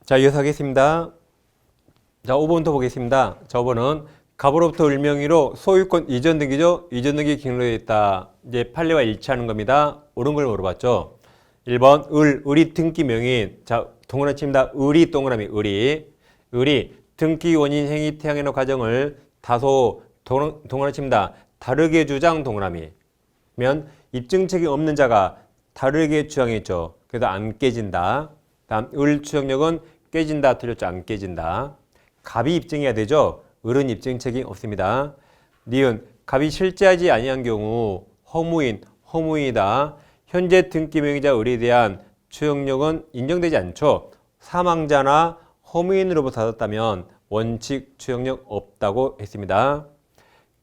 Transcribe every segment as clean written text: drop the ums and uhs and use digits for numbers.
자, 이어서 하겠습니다. 자, 5번부터 보겠습니다. 자, 5번은 갑으로부터 을명의로 소유권 이전 등기죠. 이전 등기 기록되어 있다. 이제 판례와 일치하는 겁니다. 옳은 걸 물어봤죠. 1번 을이 등기 명인. 자, 동그라미 칩니다. 을이 동그라미 을이 등기 원인 행위 태양의 과정을 다소 동그라미 칩니다. 다르게 주장 동그라미 면 입증 책임 없는 자가 다르게 주장했죠. 그래서 안 깨진다. 다음 을 추정력은 깨진다. 틀렸죠. 안 깨진다. 갑이 입증해야 되죠. 을은 입증 책임 없습니다. 니은 갑이 실제하지 아니한 경우 허무인이다. 현재 등기 명의자 을에 대한 추정력은 인정되지 않죠. 사망자나 허무인으로부터 받았다면 원칙 추정력 없다고 했습니다.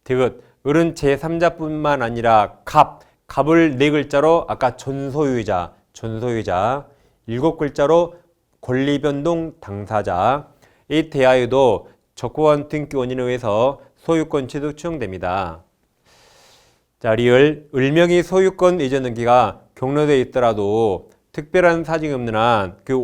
디귿 을은 제3자뿐만 아니라 갑을 4글자로 아까 전소유자 7글자로 권리변동 당사자 이 대하여도 적법한 등기 원인에 의해서 소유권 취득 추정됩니다. 자, 리을 을명의 소유권 이전 등기가 경로되어 있더라도 특별한 사정이 없는 한 그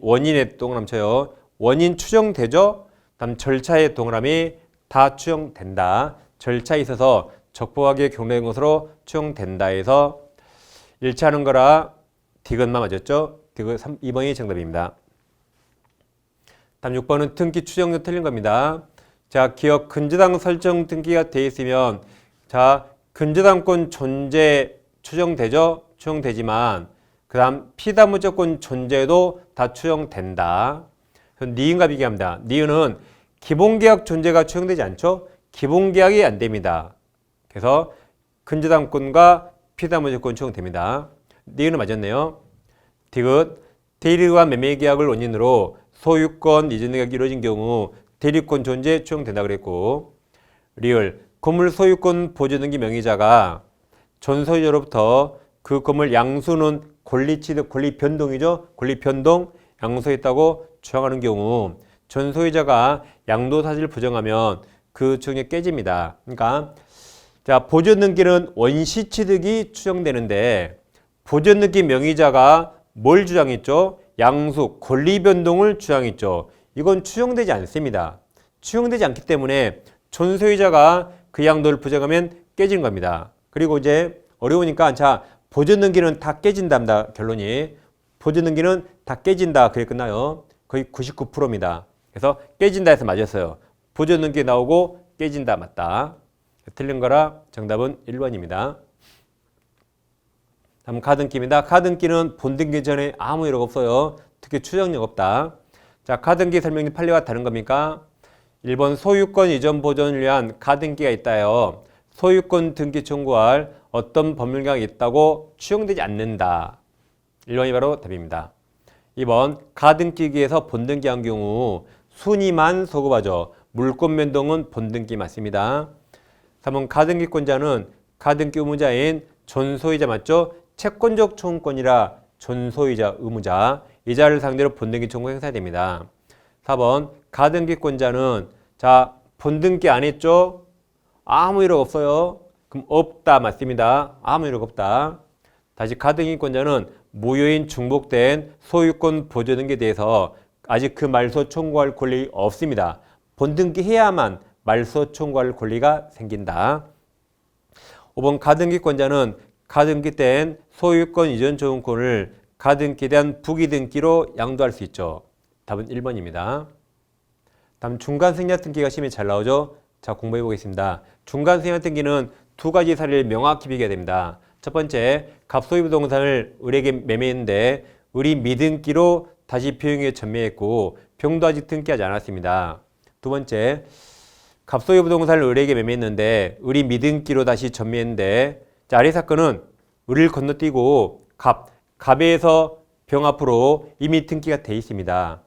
원인에 동그라미 쳐요. 원인 추정되죠? 다음 절차의 동그라미 다 추정된다. 절차에 있어서 적법하게 경로된 것으로 추정된다 해서 일치하는 거라 디귿만 맞았죠? 디귿 2번이 정답입니다. 다음 6번은 등기 추정력 틀린 겁니다. 자, 기업 근저당 설정 등기가 되어 있으면 자, 근저당권 존재 추정되죠? 추정되지만 그 다음 피담무조건 존재도 다 추정된다. 니은과 비교합니다. 니은은 기본계약 존재가 추정되지 않죠? 기본계약이 안 됩니다. 그래서 근저당권과 피담무조건 추정됩니다. 니은은 맞았네요. 디귿 대리관 매매계약을 원인으로 소유권 이전 계약이 이루어진 경우 대리권 존재 추정된다 그랬고, 리을 건물 소유권 보존 등기 명의자가 전소유자로부터 그 건물 양수는 권리취득, 권리변동이죠. 권리변동 양수했다고 주장하는 경우 전소유자가 양도 사실을 부정하면 그 추정이 깨집니다. 그러니까 자, 보존 등기는 원시 취득이 추정되는데 보존 등기 명의자가 뭘 주장했죠? 양수, 권리 변동을 주장했죠. 이건 추정되지 않습니다. 추정되지 않기 때문에 전소유자가 그 양도를 부정하면 깨지는 겁니다. 그리고 이제 어려우니까 자, 보존 등기는 다 깨진답니다. 결론이. 보존 등기는 다 깨진다. 그게 끝나요. 거의 99%입니다. 그래서 깨진다 해서 맞았어요. 보존 등기 나오고 깨진다 맞다. 틀린 거라 정답은 1번입니다. 다음 가등기입니다. 가등기는 본등기 전에 아무 이력 없어요. 특히 추정력 없다. 자, 가등기 설명이 판례와 다른 겁니까? 1번 소유권 이전 보존을 위한 가등기가 있다요. 소유권 등기 청구할 어떤 법률계약이 있다고 추정되지 않는다. 1번이 바로 답입니다. 2번 가등기기에서 본등기한 경우 순위만 소급하죠. 물권 변동은 본등기 맞습니다. 3번 가등기권자는 가등기 의무자인 전소유자 맞죠? 채권적 청구권이라 전소유자 의무자 이자를 상대로 본등기 청구 행사됩니다. 4번 가등기권자는 자, 본등기 안 했죠? 아무 이력 없어요. 그럼 없다 맞습니다. 아무 이력 없다. 다시 가등기권자는 무효인 중복된 소유권 보존 등기에 대해서 아직 그 말소 청구할 권리 없습니다. 본등기 해야만 말소 청구할 권리가 생긴다. 5번 가등기권자는 가등기된 소유권 이전 청구권을 가등기된 부기등기로 양도할 수 있죠. 답은 1번입니다. 다음 중간생략 등기가 시험에 잘 나오죠. 자, 공부해 보겠습니다. 중간생략 등기는 두 가지 사례를 명확히 비교해야 됩니다. 첫 번째, 갑소유 부동산을 을에게 매매했는데 을이 미등기로 다시 병에 전매했고 병도 아직 등기하지 않았습니다. 두 번째, 갑소유 부동산을 을에게 매매했는데 을이 미등기로 다시 전매했는데 자, 아래 사건은 을을 건너뛰고 갑에서 병 앞으로 이미 등기가 돼 있습니다.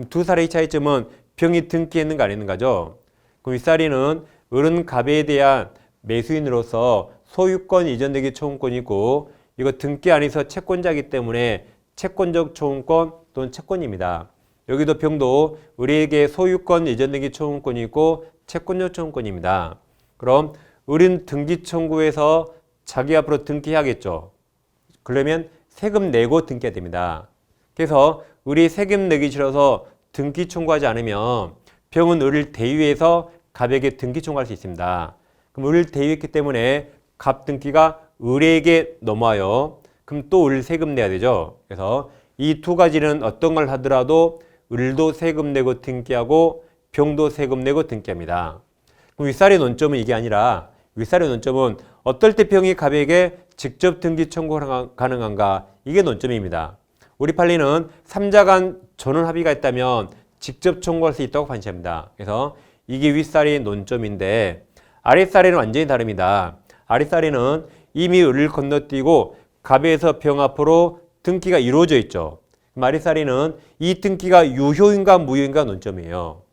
두 사례의 차이점은 병이 등기했는가 안 했는가죠. 그럼 윗사례는 을은 갑에 대한 매수인으로서 소유권 이전되기 청구권이 있고 이거 등기 안에서 채권자이기 때문에 채권적 청구권 또는 채권입니다. 여기도 병도 을에게 소유권 이전되기 청구권이 있고 채권적 청구권입니다. 그럼 을은 등기 청구에서 자기 앞으로 등기해야겠죠. 그러면 세금 내고 등기해야 됩니다. 그래서 을이 세금 내기 싫어서 등기 청구하지 않으면 병은 을을 대위해서 갑에게 등기 청구할 수 있습니다. 그럼 을을 대위했기 때문에 갑 등기가 을에게 넘어와요. 그럼 또 을 세금 내야 되죠. 그래서 이 두 가지는 어떤 걸 하더라도 을도 세금 내고 등기하고 병도 세금 내고 등기합니다. 그럼 윗살의 논점은 이게 아니라 윗살의 논점은 어떨 때 병이 갑에게 직접 등기 청구가 가능한가? 이게 논점입니다. 우리 판례는 3자 간 전원 합의가 있다면 직접 청구할 수 있다고 판시합니다. 그래서 이게 윗살의 논점인데 아랫살에는 완전히 다릅니다. 아랫살에는 이미 을을 건너뛰고 갑에서 병 앞으로 등기가 이루어져 있죠. 아랫살에는 이 등기가 유효인가 무효인가 논점이에요.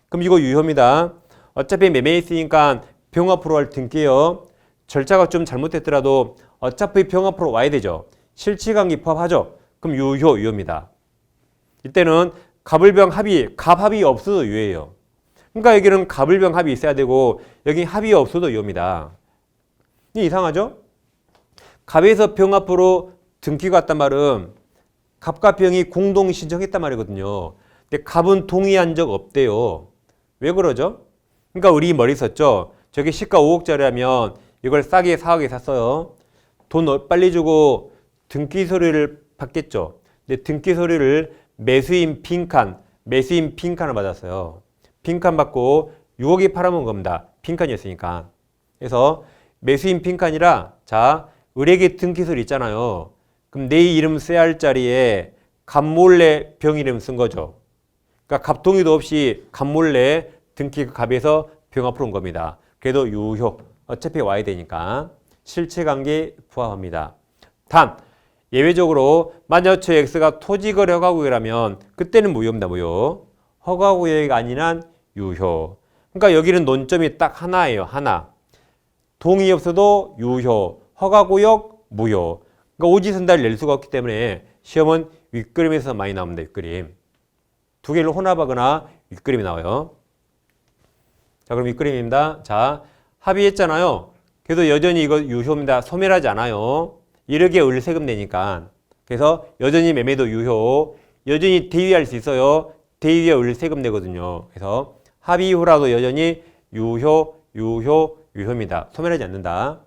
그럼 이거 유효입니다. 어차피 매매에 있으니까 병 앞으로 할 등기예요. 절차가 좀 잘못됐더라도 어차피 병 앞으로 와야 되죠. 실치관계 부합하죠. 그럼 유효입니다. 이때는 갑을병 합의, 갑 합의 없어도 유효예요. 그러니까 여기는 갑을병 합의 있어야 되고 여기 합의 없어도 유효입니다. 이상하죠? 갑에서 병 앞으로 등기가 왔단 말은 갑과 병이 공동 신청했단 말이거든요. 근데 갑은 동의한 적 없대요. 왜 그러죠? 그러니까 우리 머리 썼죠. 저게 시가 5억짜리라면 이걸 싸게 4억에 샀어요. 돈 빨리 주고 등기 서류를 받겠죠. 근데 등기 서류를 매수인 빈칸을 받았어요. 빈칸 받고 6억에 팔아먹은 겁니다. 빈칸이었으니까. 그래서 매수인 빈칸이라 자 을에게 등기 서류 있잖아요. 그럼 내 이름 써야 할 자리에 갑몰래 병 이름 쓴 거죠. 그러니까 갑 동의도 없이 갑몰래 등기가 갑에서 병 앞으로 온 겁니다. 그래도 유효. 어차피 와야 되니까 실체관계 부합합니다. 단 예외적으로 만약 저 X가 토지거래 허가구역이라면 그때는 무효입니다. 무효. 허가구역이 아닌 한 유효. 그러니까 여기는 논점이 딱 하나예요. 하나. 동의 없어도 유효. 허가구역 무효. 그러니까 오지선다를 낼 수가 없기 때문에 시험은 윗그림에서 많이 나옵니다. 윗그림. 두 개를 혼합하거나 윗그림이 나와요. 자, 그럼 윗그림입니다. 자, 합의했잖아요. 그래도 여전히 이거 유효입니다. 소멸하지 않아요. 이렇게 을 세금 내니까. 그래서 여전히 매매도 유효. 여전히 대위할 수 있어요. 대위에 을 세금 내거든요. 그래서 합의 이후라도 여전히 유효입니다. 소멸하지 않는다.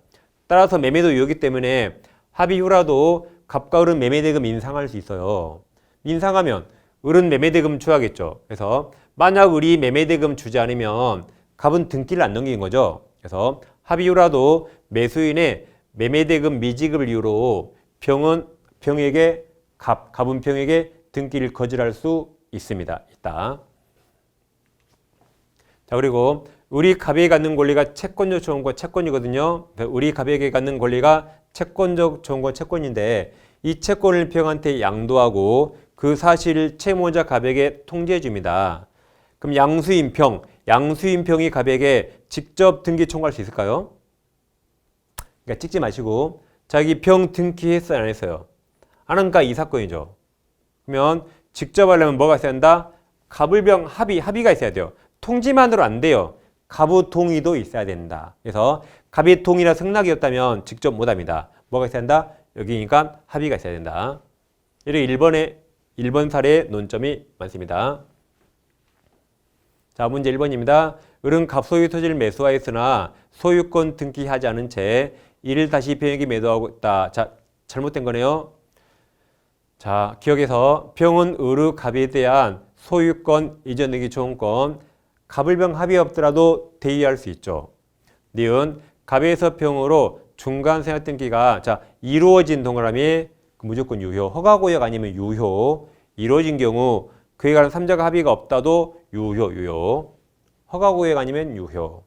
따라서 매매도 유효이기 때문에 합의 이후라도 갑과 을은 매매대금 인상할 수 있어요. 인상하면 을은 매매대금 줘야겠죠. 그래서 만약 을이 매매대금 주지 않으면 갑은 등기를 안 넘긴 거죠. 그래서 합의 이후라도 매수인의 매매대금 미지급을 이유로 갑은 병에게 등기를 거절할 수 있습니다. 있다. 자, 그리고 우리 갑에게 갖는 권리가 채권적 조언권 채권이거든요. 우리 갑에게 갖는 권리가 채권적 조언권 채권인데 이 채권을 병한테 양도하고 그 사실을 채무자 갑에게 통지해 줍니다. 그럼 양수인평이 갑에게 직접 등기 청구할 수 있을까요? 그러니까 찍지 마시고 자기 병 등기했어요, 안 했어요? 안 하니까 이 사건이죠. 그러면 직접 하려면 뭐가 있어야 한다? 갑을병 합의가 있어야 돼요. 통지만으로 안 돼요. 갑의 동의도 있어야 된다. 그래서 갑의 동의나 승낙이었다면 직접 못합니다. 뭐가 있어야 한다? 여기니까 합의가 있어야 된다. 이렇게 1번 사례의 논점이 많습니다. 자, 문제 1번입니다. 을은 갑소유 토지를 매수하였으나 소유권 등기하지 않은 채 이를 다시 병에게 매도하고 있다. 자, 잘못된 거네요. 자, 기억해서 병은 을의 갑에 대한 소유권 이전 등기 조언권 갑을병 합의 없더라도 대위할 수 있죠. 니은 갑에서 병으로 중간 생활 등기가 자 이루어진 동그라미 무조건 유효. 허가구역 아니면 유효. 이루어진 경우 그에 관한 3자가 합의가 없다도 유효. 허가구역 아니면 유효.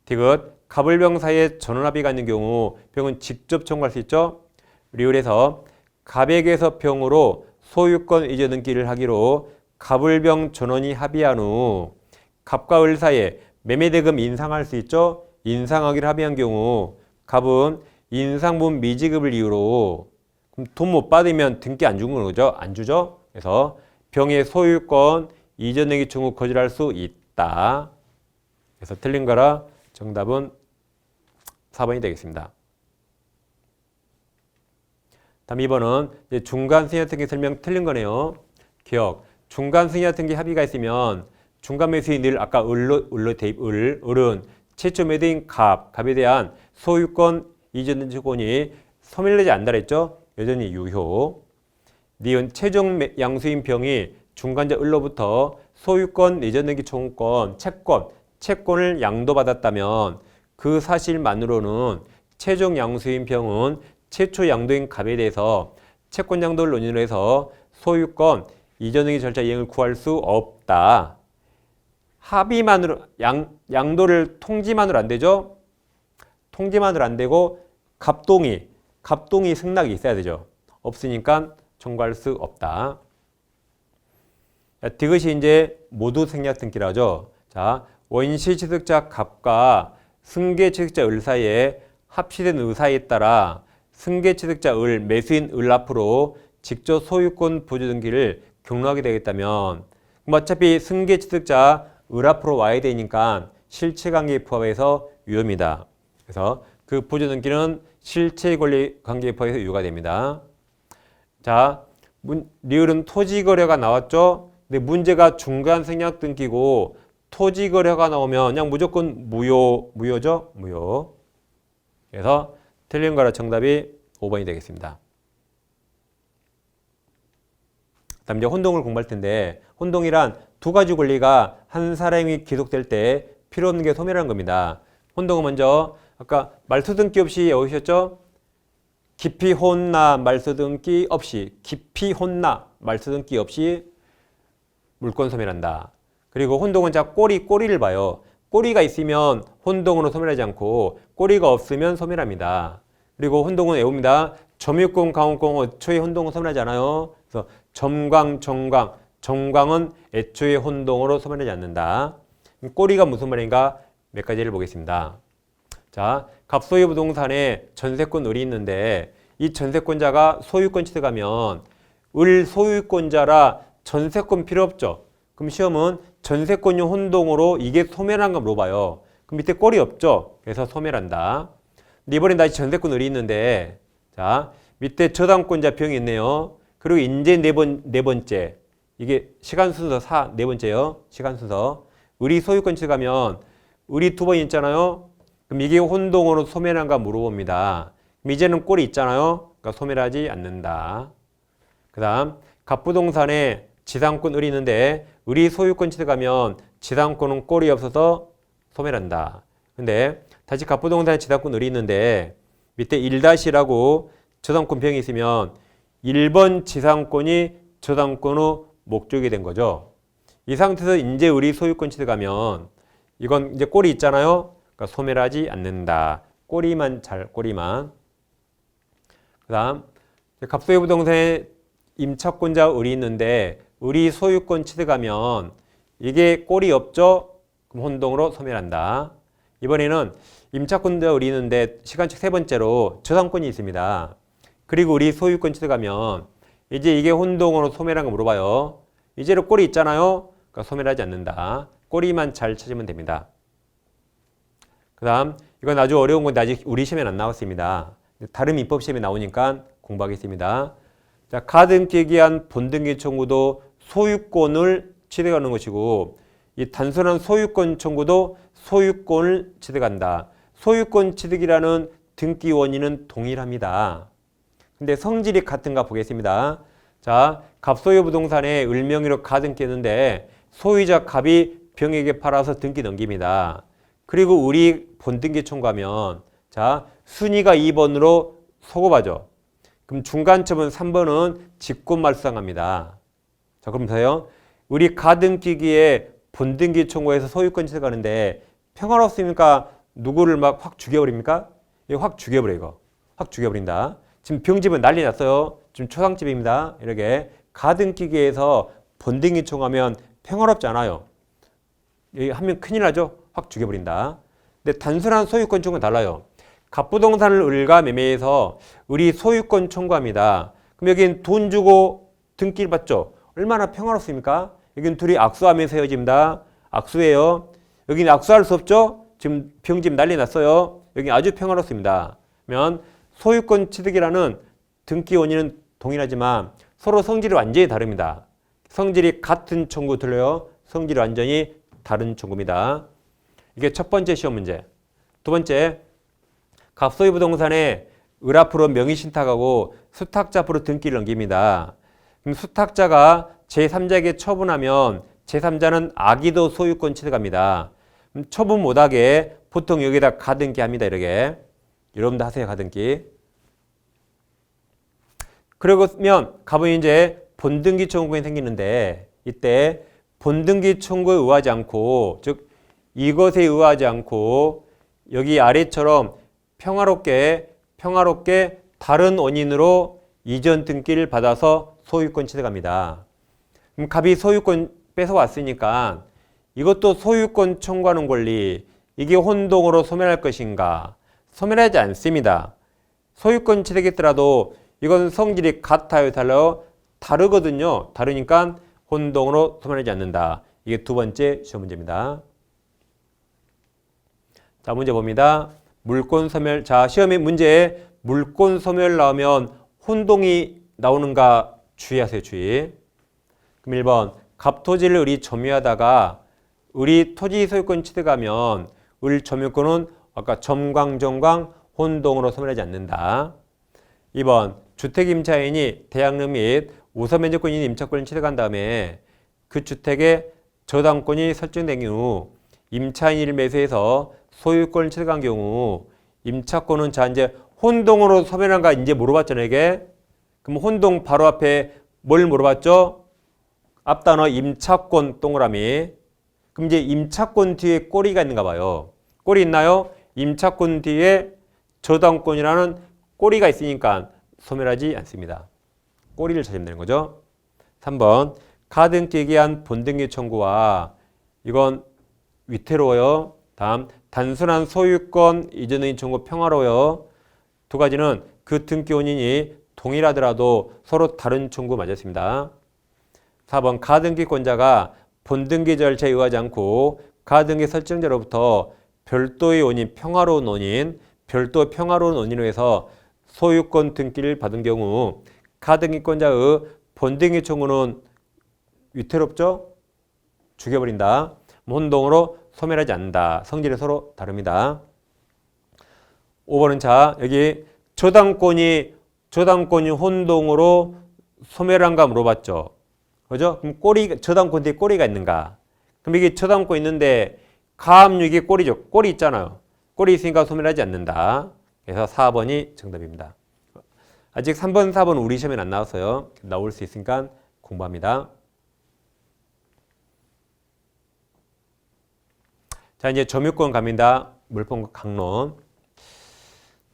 디귿 갑을병 사이에 전원합의가 있는 경우 병은 직접 청구할 수 있죠. 리을에서 갑에게서 병으로 소유권 이전 등기를 하기로 갑을병 전원이 합의한 후 갑과 을 사이에 매매대금 인상할 수 있죠. 인상하기를 합의한 경우 갑은 인상분 미지급을 이유로 돈 못 받으면 등기 안 주는 거죠. 안 주죠. 그래서 병의 소유권 이전 등기 청구 거절할 수 있다. 그래서 틀린 거라 정답은 4번이 되겠습니다. 다음 2번은 중간 생략 등기 설명 틀린 거네요. 기억. 중간 승인자 등기 합의가 있으면 중간 매수인 늘 아까 을로 대입 을은 최초 매도인 갑에 대한 소유권 이전 조건이 소멸되지 않는다 그랬죠? 여전히 유효. 니은 최종 양수인 병이 중간자 을로부터 소유권 이전 등기 청구권 채권을 양도받았다면 그 사실만으로는 최종 양수인 병은 최초 양도인 갑에 대해서 채권 양도를 논의로 해서 소유권 이전 등기 절차 이행을 구할 수 없다. 합의만으로 양도를 통지만으로 안 되죠. 통지만으로 안 되고 갑동의 승낙이 있어야 되죠. 없으니까 청구할 수 없다. 이것이 이제 모두 생략 등기라고 하죠. 자, 원시 취득자 갑과 승계 취득자 을 사이에 합치된 의사에 따라 승계 취득자 을, 매수인 을 앞으로 직접 소유권 보조 등기를 경로하게 되겠다면 어차피 승계 취득자 을 앞으로 와야 되니까 실체관계에 포함해서 유효입니다. 그래서 그 보조 등기는 실체권리 관계에 포함해서 유효가 됩니다. 자, 리을은 토지거래가 나왔죠. 근데 문제가 중간 생략 등기고 토지거래가 나오면 그냥 무조건 무효죠. 무효. 그래서 틀린 거라 정답이 5번이 되겠습니다. 다음 이제 혼동을 공부할 텐데 혼동이란 두 가지 권리가 한 사람이 귀속될 때 필요 없는 게 소멸하는 겁니다. 혼동은 먼저 아까 말소 등기 없이 외우셨죠? 깊이 혼나 말소 등기 없이 물권 소멸한다. 그리고 혼동은 자 꼬리를 봐요. 꼬리가 있으면 혼동으로 소멸하지 않고 꼬리가 없으면 소멸합니다. 그리고 혼동은 외웁니다. 점유권, 강원권 애초에 혼동은 소멸하지 않아요. 그래서 정광은 애초에 혼동으로 소멸하지 않는다. 꼬리가 무슨 말인가 몇 가지를 보겠습니다. 자, 갑소유 부동산에 전세권 을이 있는데 이 전세권자가 소유권 취득하면 을 소유권자라 전세권 필요 없죠. 그럼 시험은 전세권용 혼동으로 이게 소멸한가 물어봐요. 그럼 밑에 꼬리 없죠. 그래서 소멸한다. 근데 이번엔 다시 전세권 을이 있는데 자, 밑에 저당권자 병이 있네요. 그리고 이제 네 번째 이게 시간 순서 네 번째요. 시간 순서 을이 소유권 취득하면 을이 두 번 있잖아요. 그럼 이게 혼동으로 소멸한가 물어봅니다. 그럼 이제는 꼴이 있잖아요. 그러니까 소멸하지 않는다. 그 다음 갑부동산에 지상권 을이 있는데 을이 소유권 취득하면 지상권은 꼴이 없어서 소멸한다. 근데 다시 갑부동산에 지상권 을이 있는데 밑에 1-라고 저당권 병이 있으면 1번 지상권이 저당권의 목적이 된 거죠. 이 상태에서 이제 을이 소유권 취득하면 이건 이제 꼴이 있잖아요. 그러니까 소멸하지 않는다. 꼬리만. 그 다음 갑소유 부동산에 임차권자 을이 있는데 을이 소유권 취득하면 이게 꼴이 없죠. 그럼 혼동으로 소멸한다. 이번에는 임차권자 을이 있는데 시간책 세 번째로 저당권이 있습니다. 그리고 을이 소유권 취득하면 이제 이게 혼동으로 소멸한 거 물어봐요. 이제는 꼴이 있잖아요. 그러니까 소멸하지 않는다. 꼬리만 잘 찾으면 됩니다. 그 다음 이건 아주 어려운 건데 아직 우리 시험에 안 나왔습니다. 다른 민법 시험에 나오니까 공부하겠습니다. 자, 가등기에 기한 본등기 청구도 소유권을 취득하는 것이고 이 단순한 소유권 청구도 소유권을 취득한다. 소유권 취득이라는 등기 원인은 동일합니다. 근데 성질이 같은가 보겠습니다. 자, 갑소유 부동산에 을명의로 가등기했는데 소유자 갑이 병에게 팔아서 등기 넘깁니다. 그리고 을이 본등기 청구하면 자, 순위가 2번으로 소급하죠. 그럼 중간점은 3번은 직권말소당합니다. 자, 그럼 보세요. 을이 가등기기에 본등기 청구해서 소유권 취득하는데 평화롭습니까? 누구를 막 확 죽여버립니까? 이거 확 죽여버려, 이거. 확 죽여버린다. 지금 병집은 난리 났어요. 지금 초상집입니다. 이렇게 가등기기에서 본등기 청구하면 평화롭지 않아요. 여기 하면 큰일 나죠? 확 죽여버린다. 근데 단순한 소유권 청구는 달라요. 갑부동산을 을과 매매해서 을이 소유권 청구합니다. 그럼 여긴 돈 주고 등기를 받죠? 얼마나 평화롭습니까? 여긴 둘이 악수하면서 헤어집니다. 악수해요. 여기는 악수할 수 없죠? 지금 병집 난리 났어요. 여기 아주 평화롭습니다. 그러면 소유권 취득이라는 등기 원인은 동일하지만 서로 성질이 완전히 다릅니다. 성질이 같은 청구 들려요. 성질이 완전히 다른 청구입니다. 이게 첫 번째 시험 문제. 두 번째, 갑소유 부동산에 을 앞으로 명의신탁하고 수탁자 앞으로 등기를 넘깁니다. 그럼 수탁자가 제3자에게 처분하면 제3자는 악의도 소유권 취득합니다. 그럼 처분 못하게 보통 여기다 가등기 합니다. 이렇게. 여러분도 하세요. 가등기. 그러면 갑은 이제 본등기 청구권이 생기는데 이때 본등기 청구에 의하지 않고 즉 이것에 의하지 않고 여기 아래처럼 평화롭게 다른 원인으로 이전 등기를 받아서 소유권 취득합니다. 그럼 갑이 소유권 뺏어왔으니까 이것도 소유권 청구하는 권리 이게 혼동으로 소멸할 것인가? 소멸하지 않습니다. 소유권 취득했더라도 이건 성질이 같아요, 달라요? 다르거든요. 다르니까 혼동으로 소멸하지 않는다. 이게 두 번째 시험 문제입니다. 자, 문제 봅니다. 물권 소멸. 자, 시험의 문제에 물권 소멸 나오면 혼동이 나오는가 주의하세요, 주의. 그럼 1번. 갑토지를 을이 점유하다가 을이 토지 소유권 취득하면 을 점유권은 아까 점광 혼동으로 소멸하지 않는다. 2번. 주택임차인이 대양릉 및 우선면적권인 임차권을 취득한 다음에 그 주택의 저당권이 설정된 경우 임차인을 매수해서 소유권을 취득한 경우 임차권은 자 이제 혼동으로 소멸한가 이제 물어봤잖아요. 이게. 그럼 혼동 바로 앞에 뭘 물어봤죠? 앞 단어 임차권 동그라미. 그럼 이제 임차권 뒤에 꼬리가 있는가 봐요. 꼬리 있나요? 임차권 뒤에 저당권이라는 꼬리가 있으니까 소멸하지 않습니다. 꼬리를 찾으면 되는 거죠. 3번. 가등기에 의한 본등기 청구와 이건 위태로워요. 다음. 단순한 소유권 이전 등기 청구 평화로워요. 두 가지는 그 등기 원인이 동일하더라도 서로 다른 청구 맞았습니다. 4번. 가등기권자가 본등기 절차에 의하지 않고 가등기 설정자로부터 별도의 원인, 평화로운 원인, 별도 평화로운 원인으로 해서 소유권 등기를 받은 경우 가등기권자의 본등기 청구는 위태롭죠? 죽여버린다. 혼동으로 소멸하지 않는다. 성질이 서로 다릅니다. 5번은 자 여기 저당권이 혼동으로 소멸한가 물어봤죠. 그죠? 그럼 저당권 뒤에 꼬리가 있는가? 그럼 이게 저당권 있는데 가압류기 꼬리죠. 꼬리 있잖아요. 꼬리 있으니까 소멸하지 않는다. 그래서 4번이 정답입니다. 아직 3번, 4번 우리 시험에 안 나왔어요. 나올 수 있으니까 공부합니다. 자, 이제 점유권 갑니다. 물권 강론.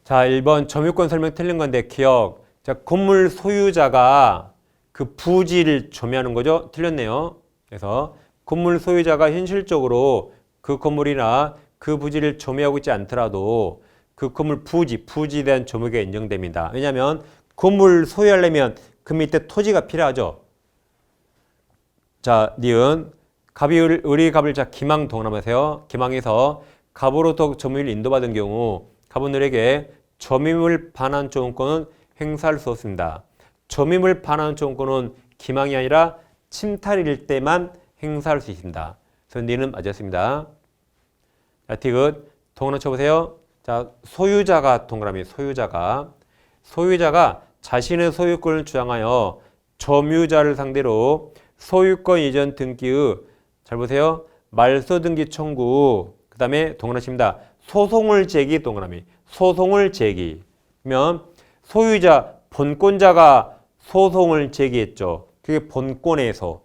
자, 1번 점유권 설명 틀린 건데 기억. 자, 건물 소유자가 그 부지를 점유하는 거죠. 틀렸네요. 그래서 건물 소유자가 현실적으로 그 건물이나 그 부지를 점유하고 있지 않더라도 그 건물 부지에 대한 점유가 인정됩니다. 왜냐하면 건물 소유하려면 그 밑에 토지가 필요하죠. 자, 니은 갑이 을이 갑을 자 기망 동남하세요. 기망에서 갑으로부터 점유를 인도받은 경우 갑은 을에게 점유물 반환 조언권은 행사할 수 없습니다. 점유물 반환 조언권은 기망이 아니라 침탈일 때만 행사할 수 있습니다. 그래서 니는 맞았습니다. 자, 디귿 동그라미 쳐보세요. 자, 소유자가 동그라미 소유자가 자신의 소유권을 주장하여 점유자를 상대로 소유권 이전 등기의 잘 보세요. 말소 등기 청구 그 다음에 동그라미 칩니다. 소송을 제기 동그라미 소송을 제기면 소유자 본권자가 소송을 제기했죠. 그게 본권에서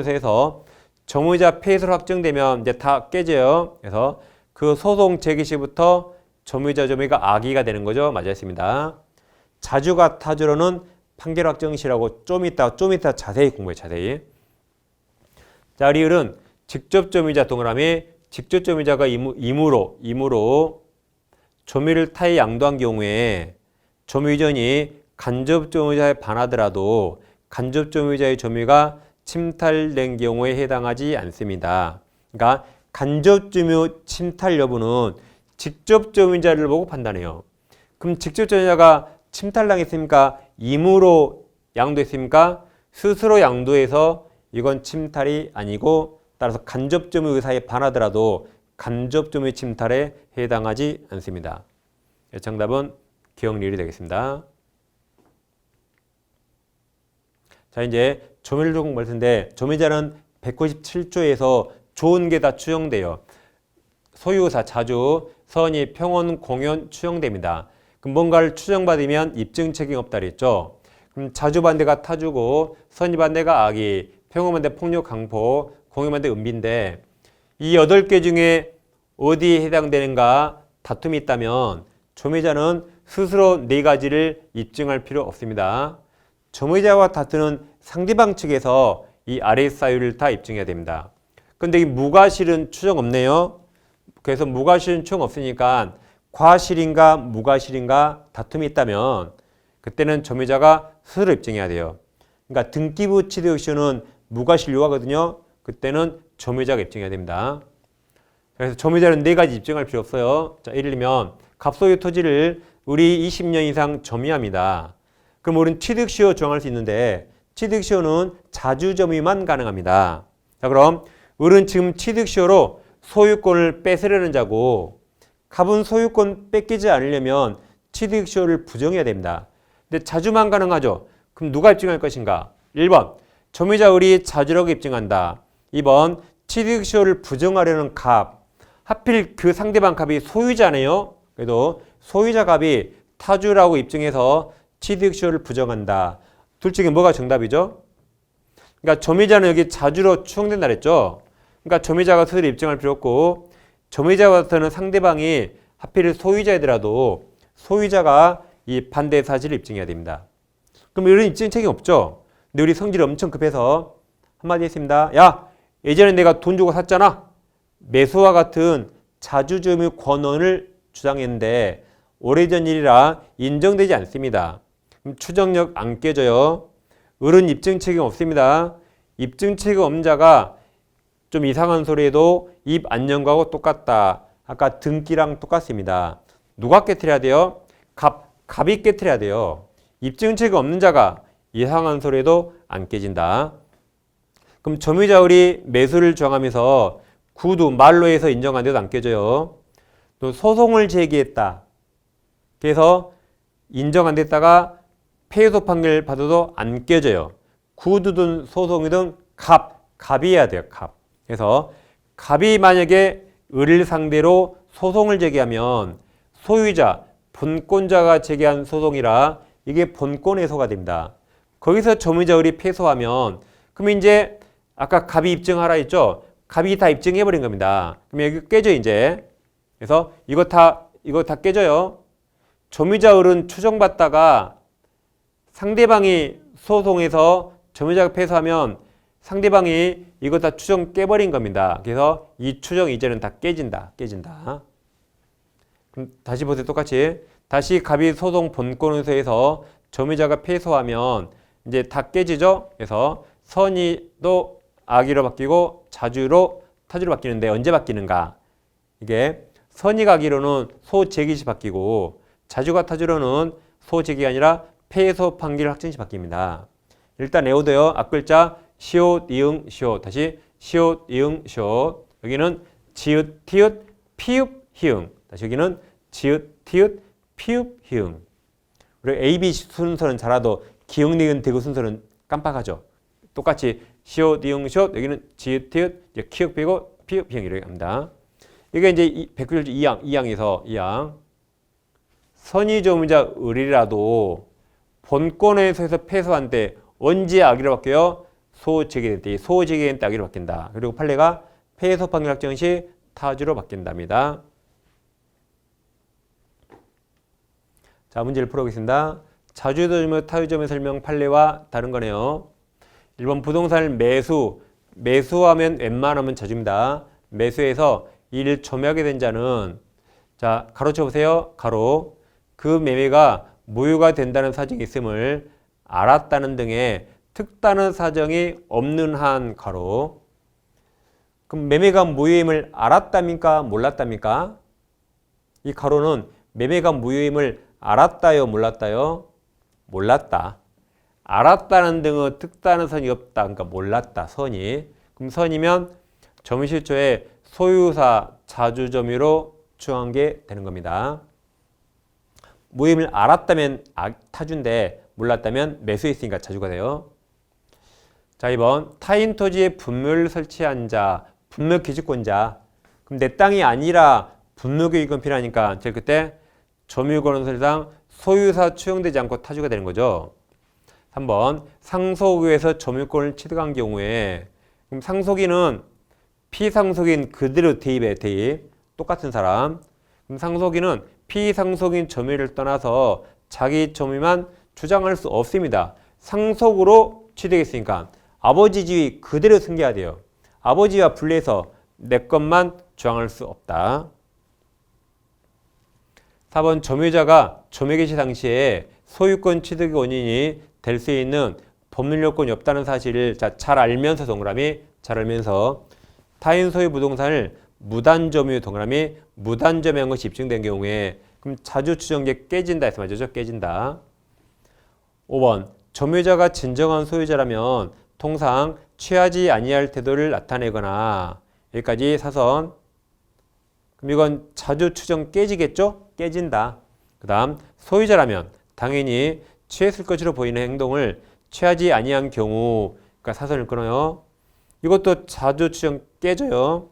해서 점유자 폐쇄로 확정되면 이제 다 깨져요. 그래서 그 소송 제기 시부터 점유가 악의가 되는 거죠. 맞았습니다. 자주가 타주로는 판결 확정 시라고 좀 이따 자세히 공부해 자세히. 자, 리을은 직접 점유자 동그라미 직접 점유자가 임으로 점유를 타에 양도한 경우에 점유 이전이 간접 점유자에 반하더라도 간접 점유자의 점유가 침탈된 경우에 해당하지 않습니다. 그러니까 간접 점유 침탈 여부는 직접 점유자를 보고 판단해요. 그럼 직접 점유자가 침탈당했습니까? 임으로 양도했습니까? 스스로 양도해서 이건 침탈이 아니고 따라서 간접점유 의사에 반하더라도 간접점유 침탈에 해당하지 않습니다. 정답은 기억리을이 되겠습니다. 자, 이제 조미료 공부할 텐데 조미자는 197조에서 좋은 게 다 추정돼요. 소유사, 자주, 선의, 평온, 공연 추정됩니다. 그럼 뭔가를 추정받으면 입증 책임 없다 그랬죠. 그럼 자주 반대가 타주고 선의 반대가 악의, 평온 반대 폭력 강포, 공연 반대 은비인데 이 8개 중에 어디에 해당되는가 다툼이 있다면 조미자는 스스로 4가지를 입증할 필요 없습니다. 조미자와 다투는 상대방 측에서 이 아래 사유를 다 입증해야 됩니다. 근데 이 무과실은 추정 없네요. 그래서 무과실은 추정 없으니까 과실인가 무과실인가 다툼이 있다면 그때는 조미자가 스스로 입증해야 돼요. 그러니까 등기부 취득시효는 무과실 요하거든요. 그때는 조미자가 입증해야 됩니다. 그래서 조미자는 4가지 입증할 필요 없어요. 자, 예를 들면 갑소유 토지를 우리 20년 이상 점유합니다. 그럼 우리는 취득시효 정할 수 있는데 취득시효는 자주점유만 가능합니다. 자, 그럼 우리는 지금 취득시효로 소유권을 뺏으려는 자고 갑은 소유권 뺏기지 않으려면 취득시효를 부정해야 됩니다. 근데 자주만 가능하죠. 그럼 누가 입증할 것인가? 1번 조미자 을이 자주라고 입증한다. 2번 취득시효를 부정하려는 갑. 하필 그 상대방 갑이 소유자네요. 그래도 소유자 갑이 타주라고 입증해서 취득시효를 부정한다. 둘 중에 뭐가 정답이죠? 그러니까 조미자는 여기 자주로 추정된다 그랬죠. 그러니까 조미자가 스스로 입증할 필요 없고 조미자와 같은 상대방이 하필 소유자이더라도 소유자가 이 반대 사실을 입증해야 됩니다. 그럼 이런 입증 책임 없죠. 근데 우리 성질이 엄청 급해서 한마디 했습니다. 야, 예전에 내가 돈 주고 샀잖아. 매수와 같은 자주점유 권원을 주장했는데 오래전 일이라 인정되지 않습니다. 그럼 추정력 안 깨져요. 을은 입증 책임 없습니다. 입증 책임 없는 자가 좀 이상한 소리에도 입 안녕과고 똑같다. 아까 등기랑 똑같습니다. 누가 깨트려야 돼요? 갑이 깨트려야 돼요. 입증 책임 없는 자가 이상한 소리에도 안 깨진다. 그럼 점유자 을이 매수를 정하면서 구두 말로 해서 인정 안 돼도 안 깨져요. 또 소송을 제기했다. 그래서 인정 안 됐다가 패소 판결 받아도 안 깨져요. 구두든 소송이든 갑이 해야 돼요. 갑. 그래서 갑이 만약에 을을 상대로 소송을 제기하면 소유자, 본권자가 제기한 소송이라 이게 본권 해소가 됩니다. 거기서 점유자 을이 패소하면 그럼 이제 아까 갑이 입증하라 했죠. 갑이 다 입증해버린 겁니다. 그럼 여기 깨져 이제. 그래서 이거 다 깨져요. 점유자 을은 추정받다가 상대방이 소송해서 점유자가 패소하면 상대방이 이거 다 추정 깨버린 겁니다. 그래서 이 추정 이제는 다 깨진다. 그럼 다시 보세요. 똑같이. 다시 갑이 소송 본권에서 점유자가 패소하면 이제 다 깨지죠. 그래서 선의도 악의로 바뀌고 자주로 타주로 바뀌는데 언제 바뀌는가? 이게 선의가 악의로는 소재기시 바뀌고 자주가 타주로는 소재기가 아니라 패소 판결 확정시 바뀝니다. 일단 외워둬요. 앞글자 시옷, 이응, 시옷. 다시 시옷, 이응, 시옷. 여기는 지읒, 티읒, 피읒, 히응. 다시 여기는 지읒, 티읒, 피읒, 히응. 우리 A, B 순서는 잘해도 기억, 니은, 대구 순서는 깜빡하죠. 똑같이 시옷, 이응, 시옷. 여기는 지읒, 티읒, 이제 키읔 빼고 피읒, 히응 이렇게 합니다. 이게 이제 197조 2항에서 2항. 선의조무자 을이라도 본권에서 패소한 때 언제 악의로 바뀌어요? 소재기된 때, 소재기된 때 악의로 바뀐다. 그리고 판례가 패소 판결 확정 시 타주로 바뀐답니다. 자, 문제를 풀어보겠습니다. 자주점유 타주점유 설명 판례와 다른 거네요. 1번 부동산을 매수하면 웬만하면 자주입니다. 매수해서 이를 점유하게 된 자는 자, 가로 쳐보세요. 가로. 그 매매가 무효가 된다는 사정이 있음을 알았다는 등의 특단의 사정이 없는 한 가로. 그럼 매매가 무효임을 알았답니까? 몰랐답니까? 이 가로는 매매가 무효임을 알았다요? 몰랐다요? 몰랐다. 알았다는 등의 특단의 선이 없다. 그러니까 몰랐다. 선이. 그럼 선이면 점유실조의 소유사 자주점유로 추정한 게 되는 겁니다. 무임을 알았다면 타주인데 몰랐다면 매수했으니까 자주가 돼요. 자, 2번 타인 토지에 분묘를 설치한 자, 분묘 기지권자. 그럼 내 땅이 아니라 분묘기지권 필요하니까 제가 그때 점유권원설상 소유사 추정되지 않고 타주가 되는 거죠. 3번 상속위에서 점유권을 취득한 경우에 그럼 상속인은 피상속인 그대로 대입해. 대입. 똑같은 사람. 그럼 상속인은 피상속인 점유를 떠나서 자기 점유만 주장할 수 없습니다. 상속으로 취득했으니까 아버지 지위 그대로 승계해야 돼요. 아버지와 분리해서 내 것만 주장할 수 없다. 4번 점유자가 점유 개시 당시에 소유권 취득의 원인이 될 수 있는 법률 요건이 없다는 사실을 잘 알면서 동그라미 잘 알면서 타인 소유 부동산을 무단점유 동그라미 무단점유한 것이 입증된 경우에 그럼 자주 추정계 깨진다 해서 맞죠? 깨진다. 5번 점유자가 진정한 소유자라면 통상 취하지 아니할 태도를 나타내거나 여기까지 사선. 그럼 이건 자주 추정 깨지겠죠? 깨진다. 그 다음 소유자라면 당연히 취했을 것으로 보이는 행동을 취하지 아니한 경우 그러니까 사선을 끊어요. 이것도 자주 추정 깨져요.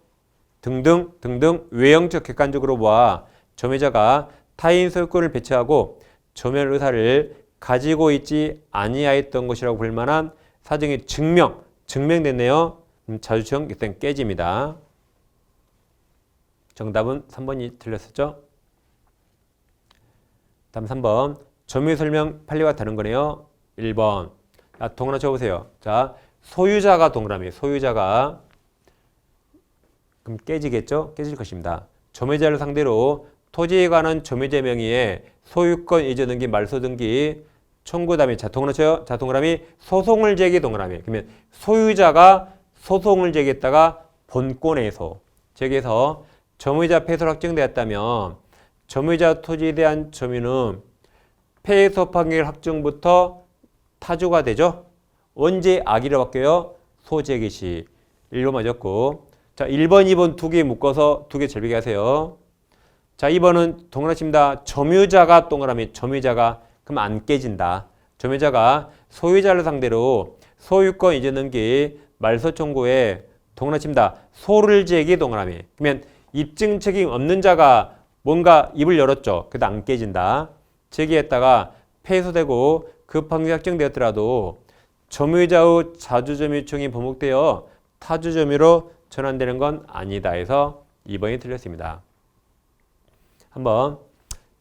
등등 외형적 객관적으로 보아 점유자가 타인 소유권을 배치하고 점유할 의사를 가지고 있지 아니하였던 것이라고 볼 만한 사정이 증명됐네요. 자주 추정 일단 깨집니다. 정답은 3번이 틀렸었죠? 다음 3번 점유 설명 판례와 다른 거네요. 1번 동그라미 쳐보세요. 자, 소유자가 동그라미 소유자가 그럼 깨지겠죠? 깨질 것입니다. 점유자를 상대로 토지에 관한 점유자 명의의 소유권 이전 등기 말소 등기 청구 다음에 자 동그라미 쳐요. 자 동그라미 소송을 제기 동그라미 그러면 소유자가 소송을 제기했다가 본권에서 제기해서 점유자 패소로 확정되었다면 점유자 토지에 대한 점유는 패소 판결 확정부터 타주가 되죠. 언제 악의로 바뀌어요? 소제기 시. 1번 맞았고 자 1번 2번 두 개 묶어서 두 개 절벽에 하세요. 자 2번은 동그라미 칩니다. 점유자가 동그라미 점유자가 그럼 안 깨진다. 점유자가 소유자를 상대로 소유권 이전 등기 말소 청구에 동그라미 칩니다. 소를 제기 동그라미 그러면 입증 책임 없는 자가 뭔가 입을 열었죠. 그래도 안 깨진다. 제기했다가 패소되고 그 판결이 확정되었더라도 점유자의 자주점유청이 번복되어 타주점유로 전환되는 건 아니다 해서 2번이 틀렸습니다. 한번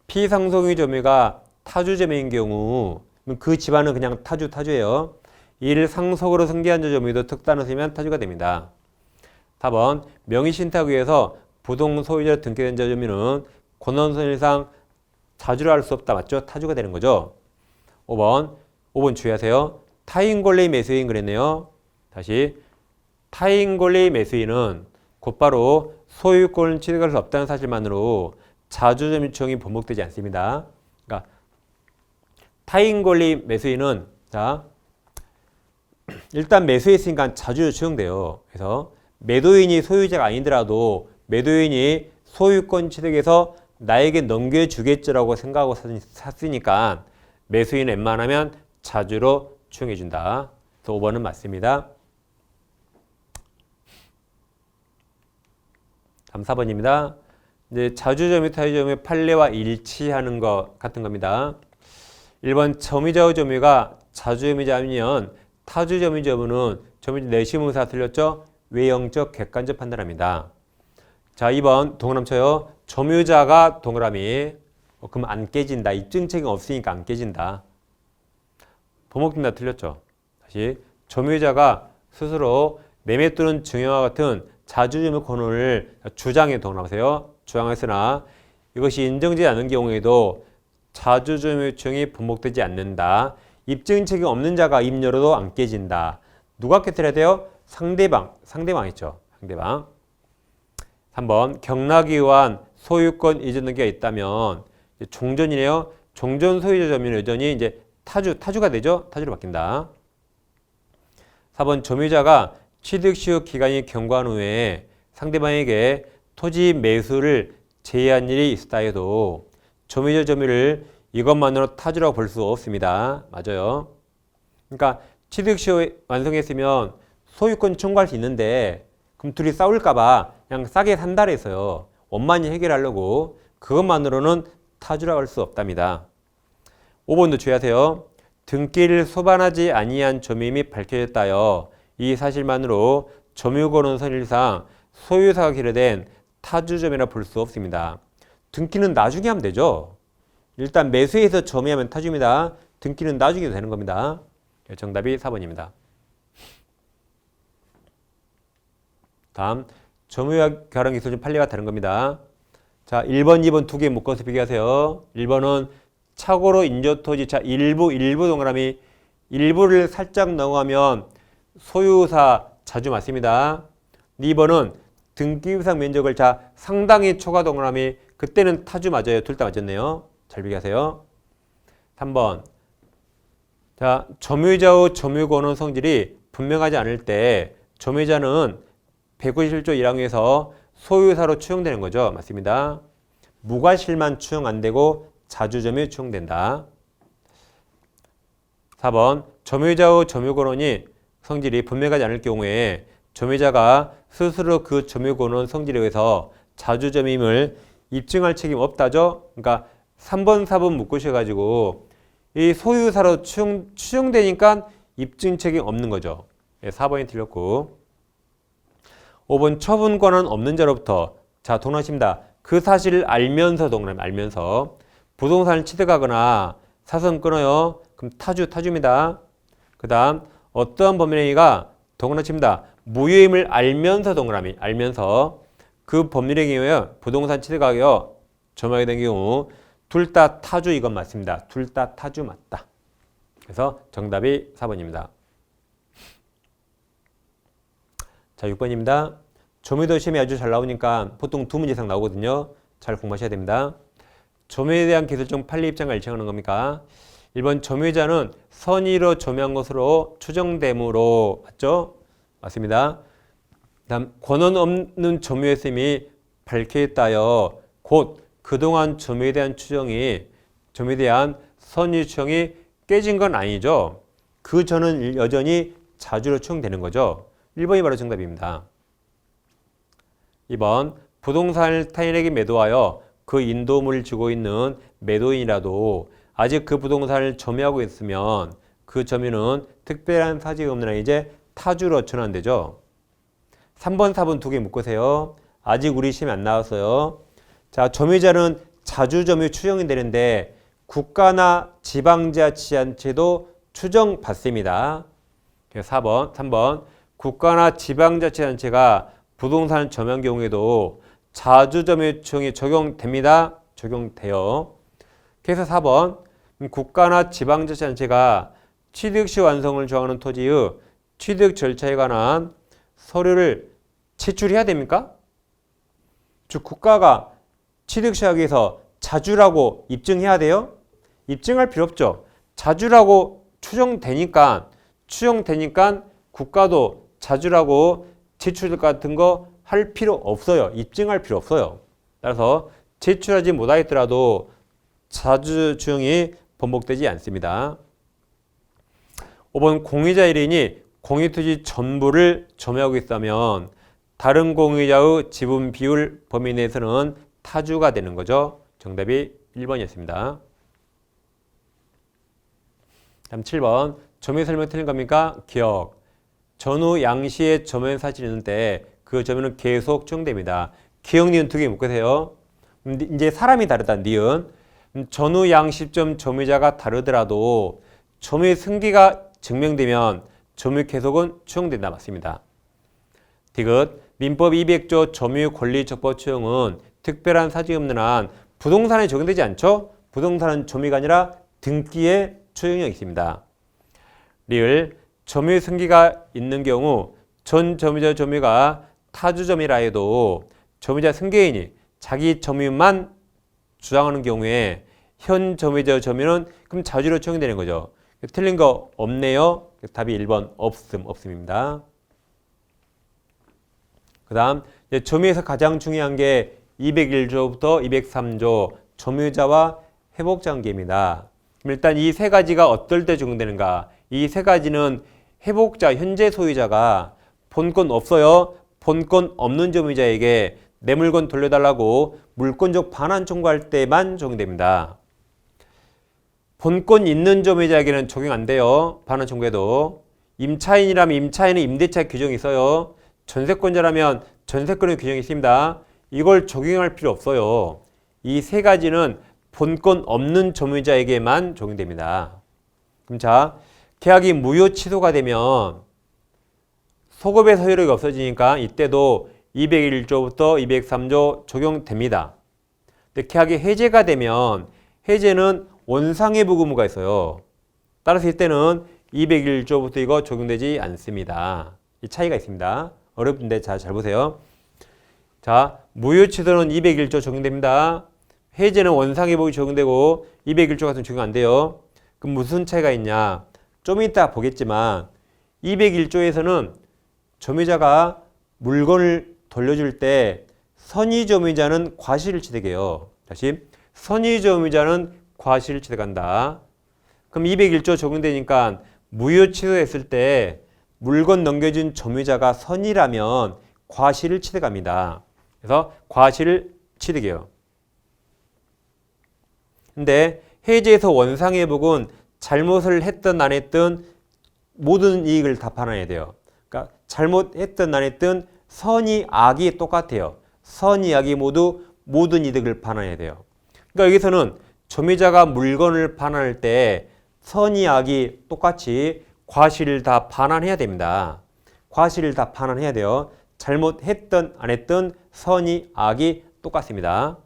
피상속인 점유가 타주점유인 경우 그 집안은 그냥 타주예요. 이를 상속으로 승계한 점유도 특단을 쓰면 타주가 됩니다. 4번 명의신탁위에서 부동 소유자로 등기된 점유는 권한선일상 자주를 할 수 없다. 맞죠? 타주가 되는 거죠. 5번 주의하세요. 타인 권리 매수인 그랬네요. 다시 타인 권리 매수인은 곧바로 소유권을 취득할 수 없다는 사실만으로 자주점유청이 번복되지 않습니다. 그러니까 타인 권리 매수인은 자 일단 매수했으니까 자주 추정돼요. 그래서 매도인이 소유자가 아니더라도 매도인이 소유권 취득해서 나에게 넘겨주겠지라고 생각하고 샀으니까 매수인은 웬만하면 자주로 추정해준다. 그래서 5번은 맞습니다. 다음 4번입니다. 이제 자주점유 타주점유 판례와 일치하는 것 같은 겁니다. 1번 점유자의 점유가 자주점유자면 타주점유자는 점유자 내심의사 틀렸죠? 외형적 객관적 판단합니다. 자 2번 동그라미 쳐요. 점유자가 동그라미 그럼 안 깨진다. 입증 책임 없으니까 안 깨진다. 번복된다 틀렸죠. 다시 점유자가 스스로 매매 또는 증여와 같은 자주점유 권한을 주장해 동그라미세요. 주장했으나 이것이 인정되지 않는 경우에도 자주점유청이 번복되지 않는다. 입증 책임 없는 자가 입 열어도 안 깨진다. 누가 깨뜨려야 돼요? 상대방 있죠. 상대방. 3번 경락에 의한 소유권 이전 등기가 있다면 종전이네요. 종전 소유자 점유는 여전히 이제 타주가 되죠. 타주로 바뀐다. 4번 점유자가 취득 시효 기간이 경과한 후에 상대방에게 토지 매수를 제의한 일이 있었다 해도 점유자 점유를 이것만으로 타주라고 볼 수 없습니다. 맞아요. 그러니까 취득 시효 완성했으면 소유권 청구할 수 있는데 그럼 둘이 싸울까봐 그냥 싸게 산다 해서요. 원만히 해결하려고 그것만으로는 타주라고 할 수 없답니다. 5번도 주의하세요. 등기를 소반하지 아니한 점유임이 밝혀졌다여 이 사실만으로 점유권은 선일상 소유사가 기르된 타주점이라 볼 수 없습니다. 등기는 나중에 하면 되죠. 일단 매수해서 점유하면 타주입니다. 등기는 나중에 되는 겁니다. 정답이 4번입니다. 다음 점유와 결혼 기술중 판례가 다른 겁니다. 자, 1번, 2번 두 개 묶어서 비교하세요. 1번은 착오로 인조토지 자 일부 동그라미 일부를 살짝 넘어가면 소유사 자주 맞습니다. 2번은 등기부상 면적을 자 상당히 초과 동그라미 그때는 타주 맞아요. 둘 다 맞았네요. 잘 비교하세요. 3번 자 점유자의 점유권은 성질이 분명하지 않을 때 점유자는 197조 1항에서 소유사로 추정되는 거죠. 맞습니다. 무과실만 추정 안 되고 자주점유 추정된다. 4번 점유자의 점유권이 성질이 분명하지 않을 경우에 점유자가 스스로 그 점유권은 성질에 의해서 자주점임을 입증할 책임 없다죠. 그러니까 3번, 4번 묶으셔가지고 이 소유사로 추정되니까 입증 책임 없는 거죠. 4번이 틀렸고 5번 처분권은 없는 자로부터 자 동일하십니다. 그 사실을 알면서 동그라미 알면서 부동산을 취득하거나 사선 끊어요. 그럼 타주입니다. 그 다음 어떠한 법률행위가 동그라칩니다. 무효임을 알면서 동그라미 알면서 그 법률행위에 부동산 취득하여 점유하게 된 경우 둘 다 타주 이건 맞습니다. 둘 다 타주 맞다. 그래서 정답이 4번입니다. 자 6번입니다. 점유도 시험이 아주 잘 나오니까 보통 2문제 이상 나오거든요. 잘 공부하셔야 됩니다. 점유에 대한 기술적 판례 입장을 일청하는 겁니까? 1번 점유자는 선의로 점유한 것으로 추정되므로 맞죠? 맞습니다. 다음 권한 없는 점유했음이 밝혀있다여 곧 그동안 점유에 대한 추정이 점유에 대한 선의 추정이 깨진 건 아니죠. 그 전은 여전히 자주로 추정되는 거죠. 1번이 바로 정답입니다. 2번 부동산을 타인에게 매도하여 그 인도물을 주고 있는 매도인이라도 아직 그 부동산을 점유하고 있으면 그 점유는 특별한 사직이 없는 한 이제 타주로 전환되죠. 3번, 4번 두 개 묶으세요. 아직 우리 시험이 안 나왔어요. 자, 점유자는 자주점유 추정이 되는데 국가나 지방자치단체도 추정받습니다. 4번, 3번 국가나 지방자치단체가 부동산을 점유한 경우에도 자주점유 추정이 적용됩니다. 적용돼요. 그래서 4번 국가나 지방자치단체가 취득시 완성을 정하는 토지의 취득 절차에 관한 서류를 제출해야 됩니까? 즉 국가가 취득시하기 위해서 자주라고 입증해야 돼요? 입증할 필요 없죠. 자주라고 추정되니까 국가도 자주라고 제출 같은 거 할 필요 없어요. 입증할 필요 없어요. 따라서 제출하지 못하겠더라도 자주 추정이 번복되지 않습니다. 5번 공유자 1인이 공유토지 전부를 점유하고 있다면 다른 공유자의 지분 비율 범위 내에서는 타주가 되는 거죠. 정답이 1번이었습니다. 다음 7번 점유 설명 틀린 겁니까? 기억. 전후 양시에 점유 사실이 있는데 그 점유는 계속 추정됩니다. 기억, 니은 두 개 묶으세요. 이제 사람이 다르다. 니은. 전후 양시점 점유자가 다르더라도 점유 승계가 증명되면 점유 계속은 추정된다. 맞습니다. 디귿. 민법 200조 점유 권리적법 추정은 특별한 사직이 없는 한 부동산에 적용되지 않죠? 부동산은 점유가 아니라 등기에 추정력이 있습니다. 리을. 점유 승계가 있는 경우 전 점유자 점유가 타주 점유라 해도 점유자 승계인이 자기 점유만 주장하는 경우에 현 점유자 점유는 그럼 자주로 적용되는 거죠. 틀린 거 없네요. 답이 1번 없음입니다. 그 다음 점유에서 가장 중요한 게 201조부터 203조 점유자와 회복자 관계입니다. 일단 이 세 가지가 어떨 때 적용되는가? 이 세 가지는 회복자, 현재 소유자가 본권 없어요. 본권 없는 점유자에게 내 물건 돌려달라고 물권적 반환 청구할 때만 적용됩니다. 본권 있는 점유자에게는 적용 안 돼요. 반환 청구해도. 임차인이라면 임차인은 임대차 규정이 있어요. 전세권자라면 전세권의 규정이 있습니다. 이걸 적용할 필요 없어요. 이 세 가지는 본권 없는 점유자에게만 적용됩니다. 그럼 자, 계약이 무효 취소가 되면 소급의 소유력이 없어지니까 이때도 201조부터 203조 적용됩니다. 근데 계약이 해제가 되면 해제는 원상회복 의무가 있어요. 따라서 이때는 201조부터 이거 적용되지 않습니다. 이 차이가 있습니다. 어렵은데 잘 보세요. 자, 무효 취소는 201조 적용됩니다. 해제는 원상회복이 적용되고 201조 같은 적용 안 돼요. 그럼 무슨 차이가 있냐? 좀 이따 보겠지만 201조에서는 점유자가 물건을 돌려줄 때 선의점유자는 과실치득해요. 다시 선의점유자는 과실치득한다. 그럼 201조 적용되니까 무효 취소했을 때 물건 넘겨준 점유자가 선의라면 과실을 취득합니다. 그래서 과실을 취득해요. 근데 해제에서 원상회복은 잘못을 했든 안 했든 모든 이익을 다 반환해야 돼요. 그러니까 잘못했든 안 했든 선의, 악이 똑같아요. 선의, 악이 모두 모든 이득을 반환해야 돼요. 그러니까 여기서는 점유자가 물건을 반환할 때 선의, 악이 똑같이 과실을 다 반환해야 됩니다. 과실을 다 반환해야 돼요. 잘못했든 안 했든 선의, 악이 똑같습니다.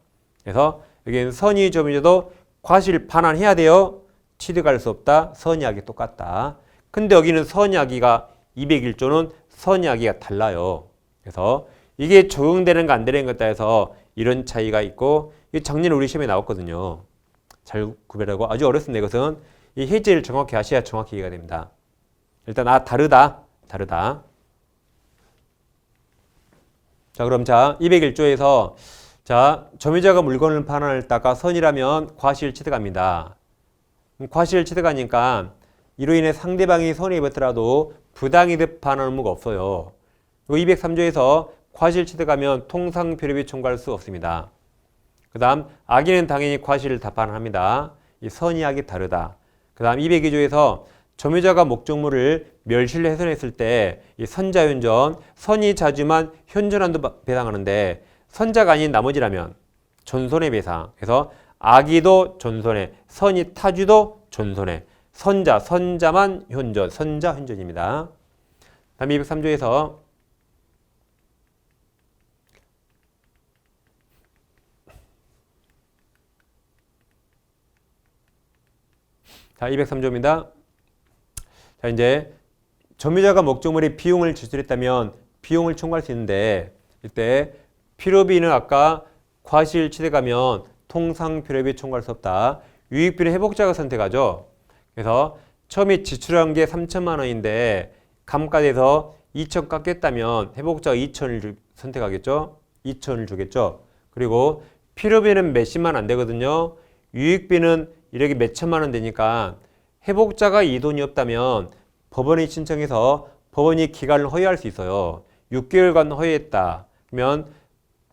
그래서 여기는 선의 점유자도 과실 반환해야 돼요. 취득할 수 없다. 선의, 악이 똑같다. 근데 여기는 선의, 악이가 201조는 선의, 악이가 달라요. 그래서 이게 적용되는가 안 되는 것에 따라서 이런 차이가 있고 이 작년에 우리 시험에 나왔거든요. 잘 구별하고 아주 어렵습니다. 이것은 이 해제를 정확히 하셔야 정확히 이해가 됩니다. 일단 다르다. 자, 그럼 201조에서 점유자가 물건을 반환했다가 선이라면 과실 취득합니다. 과실 취득하니까 이로 인해 상대방이 손해 입었더라도 부당이득 반환 의무가 없어요. 그리고 203조에서 과실 취득하면 통상표류비 청구할 수 없습니다. 그 다음 악의는 당연히 과실을 다 반환합니다. 이 선의, 악이 다르다. 그 다음 202조에서 점유자가 목적물을 멸실로 훼손했을 때 이 선자현전, 선의 자주만 현존한도 배상하는데 선자가 아닌 나머지라면 전손해 배상. 그래서 악의도 전손해, 선의 타주도 전손해. 선자만 현존, 선자 현존입니다. 다음 203조에서 203조입니다. 이제 점유자가 목적물의 비용을 지출했다면 비용을 청구할 수 있는데 이때 필요비는 아까 과실 취득하면 통상 필요비 청구할 수 없다. 유익비는 회복자가 선택하죠. 그래서 처음에 지출한 게 3천만 원인데 감가돼서 2천 깎였다면 회복자가 2천을 선택하겠죠. 2천을 주겠죠. 그리고 필요비는 몇십만 안 되거든요. 유익비는 이렇게 몇천만 원 되니까 회복자가 이 돈이 없다면 법원이 신청해서 법원이 기간을 허용할 수 있어요. 6개월간 허용했다. 그러면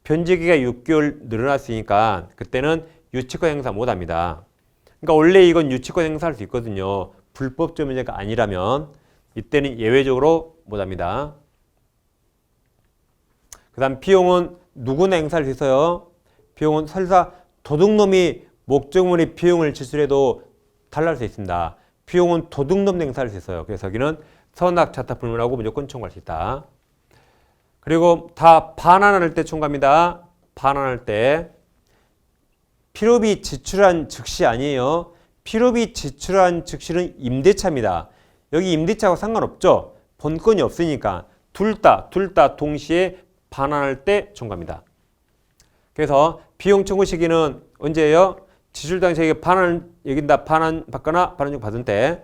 변제기가 6개월 늘어났으니까 그때는 유치권 행사 못합니다. 그러니까 원래 이건 유치권 행사할 수 있거든요. 불법 점유자가 아니라면 이때는 예외적으로 못합니다. 그 다음 비용은 누구나 행사할 수 있어요. 비용은 설사 도둑놈이 목적물의 비용을 지출해도 달라할 수 있습니다. 비용은 도둑놈 행사할 수 있어요. 그래서 여기는 선악 자타 불문하고 무조건 청구할 수 있다. 그리고 다 반환할 때 청구합니다. 반환할 때 필요비 지출한 즉시 아니에요. 필요비 지출한 즉시는 임대차입니다. 여기 임대차하고 상관없죠. 본건이 없으니까 둘 다 동시에 반환할 때 청구합니다. 그래서 비용 청구 시기는 언제예요? 지출 당시에게 반환 여긴다 반환 받거나 반환 중 받은 때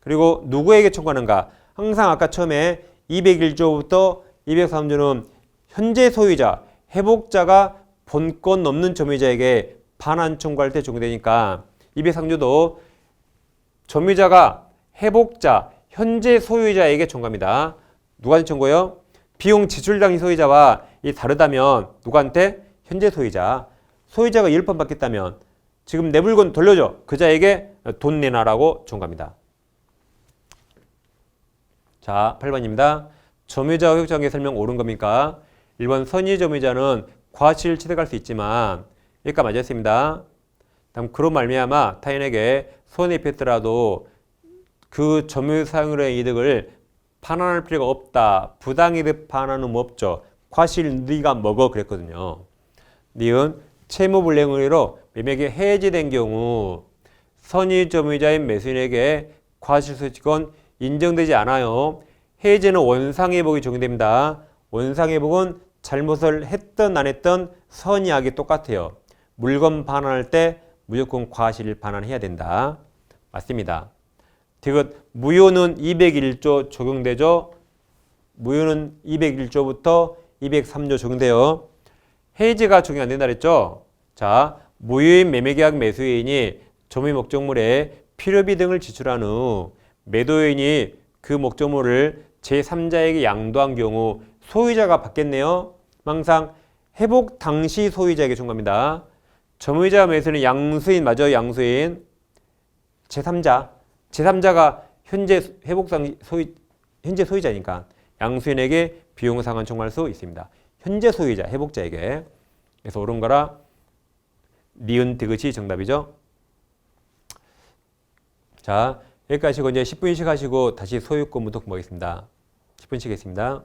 그리고 누구에게 청구하는가 항상 아까 처음에 201조부터 203조는 현재 소유자 회복자가 본권 넘는 점유자에게 반환 청구할 때 적용되니까 203조도 점유자가 회복자 현재 소유자에게 청구합니다. 누구한테 청구해요? 비용 지출 당시 소유자와 이 다르다면 누구한테? 현재 소유자. 소유자가 이율판 받겠다면 지금 내 물건 돌려줘. 그자에게 돈 내놔라고 청구합니다. 자, 8번입니다. 점유자 회복자관계 설명 옳은 겁니까? 1번 선의 점유자는 과실을 취득할 수 있지만 여기까지 맞았습니다. 다음 그로 말미암아 타인에게 손해입혔더라도 그 점유 사용료의 이득을 반환할 필요가 없다. 부당이득 반환은 없죠. 과실 네가 먹어 그랬거든요. 니은 채무불이행으로 매매가 해지된 경우 선의 점유자인 매수인에게 과실소득권 인정되지 않아요. 해지는 원상회복이 적용됩니다. 원상회복은 잘못을 했던 안 했던 선의하기 똑같아요. 물건 반환할 때 무조건 과실 반환해야 된다. 맞습니다. 디귿 무효는 201조 적용되죠. 무효는 201조부터 203조 적용돼요. 해지가 적용 안 된다 그랬죠. 자, 무효인 매매계약 매수인이 점유 목적물에 필요비 등을 지출한 후 매도인이 그 목적물을 제3자에게 양도한 경우 소유자가 받겠네요. 항상 회복 당시 소유자에게 청구합니다. 점유자 매수는 양수인 맞아요. 양수인. 제3자가 현재 회복 당시 현재 소유자니까 양수인에게 비용 상환 청구할 수 있습니다. 현재 소유자, 회복자에게. 그래서 옳은 거라 니은 디귿이 정답이죠. 자, 여기까지 하시고 이제 10분씩 하시고 다시 소유권 문턱 보겠습니다. 10분 쉬겠습니다.